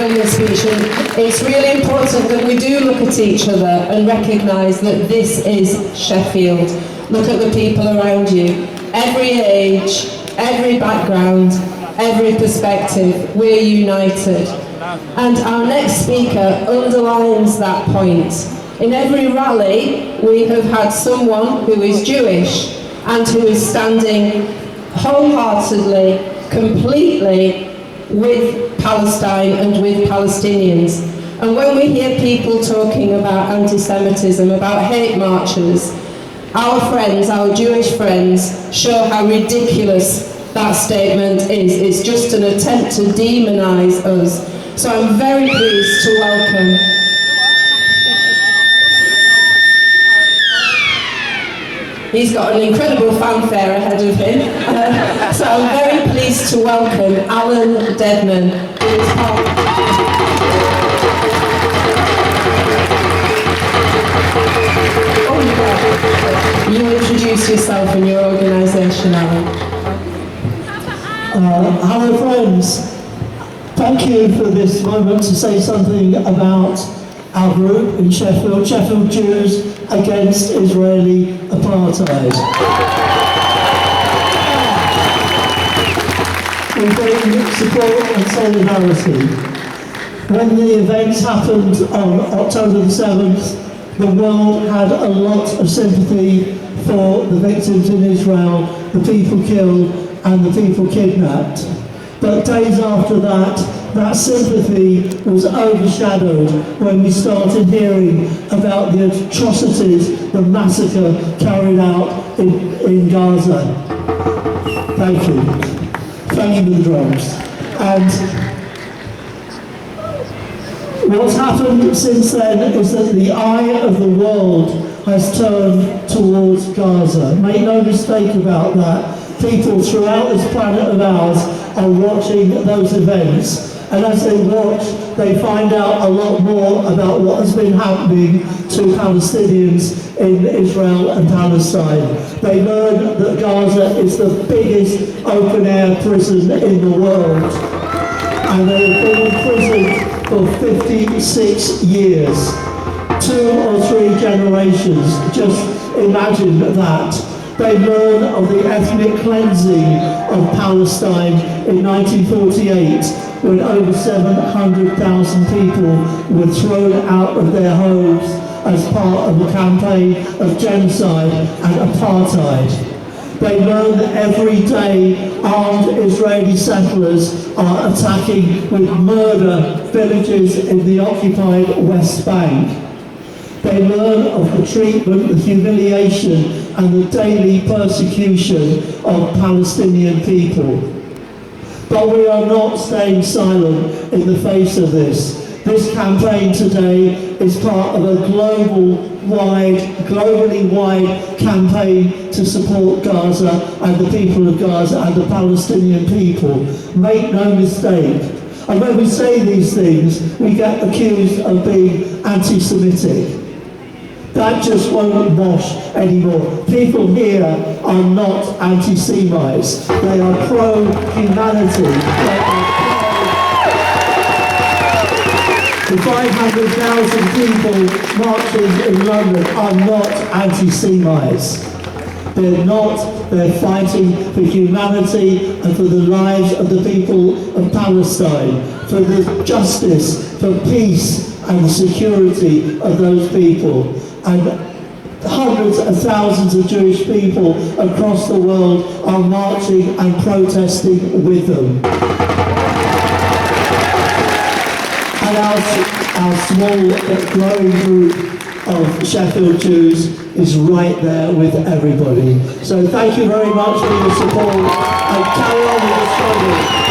hearing the speech, and it's really important that we do look at each other and recognise that this is Sheffield. Look at the people around you. Every age, every background, every perspective, we're united. And our next speaker underlines that point. In every rally, we have had someone who is Jewish and who is standing wholeheartedly, completely with Palestine and with Palestinians. And when we hear people talking about anti-Semitism, about hate marches, our friends, our Jewish friends, show how ridiculous that statement is. It's just an attempt to demonise us. So I'm very pleased to welcome he's got an incredible fanfare ahead of him. So I'm very pleased to welcome Alan Deadman, who is part You introduce yourself and your organisation, Alan. Hello friends, thank you for this moment to say something about our group in Sheffield, Sheffield Jews Against Israeli Apartheid. We bring support and solidarity. When the events happened on October the 7th, the world had a lot of sympathy for the victims in Israel, the people killed and the people kidnapped. But days after that, that sympathy was overshadowed when we started hearing about the atrocities, the massacre carried out in Gaza. Thank you. Thank you for the drums. And what's happened since then is that the eye of the world has turned towards Gaza. Make no mistake about that. People throughout this planet of ours are watching those events. And as they watch, they find out a lot more about what has been happening to Palestinians in Israel and Palestine. They learn that Gaza is the biggest open-air prison in the world. And they have been in prison for 56 years. 2 or 3 generations, just imagine that. They learn of the ethnic cleansing of Palestine in 1948, when over 700,000 people were thrown out of their homes as part of a campaign of genocide and apartheid. They learn that every day armed Israeli settlers are attacking with murder villages in the occupied West Bank. They learn of the treatment, the humiliation and the daily persecution of Palestinian people. But we are not staying silent in the face of this. This campaign today is part of a globally wide campaign to support Gaza and the people of Gaza and the Palestinian people. Make no mistake. And when we say these things, we get accused of being anti-Semitic. That just won't wash anymore. People here are not anti-Semites. They are pro-humanity. The 500,000 people marching in London are not anti-Semites. They're not. They're fighting for humanity and for the lives of the people of Palestine, for the justice, for peace and the security of those people. And hundreds of thousands of Jewish people across the world are marching and protesting with them. And our small but growing group of Sheffield Jews is right there with everybody. So thank you very much for your support and carry on with the struggle.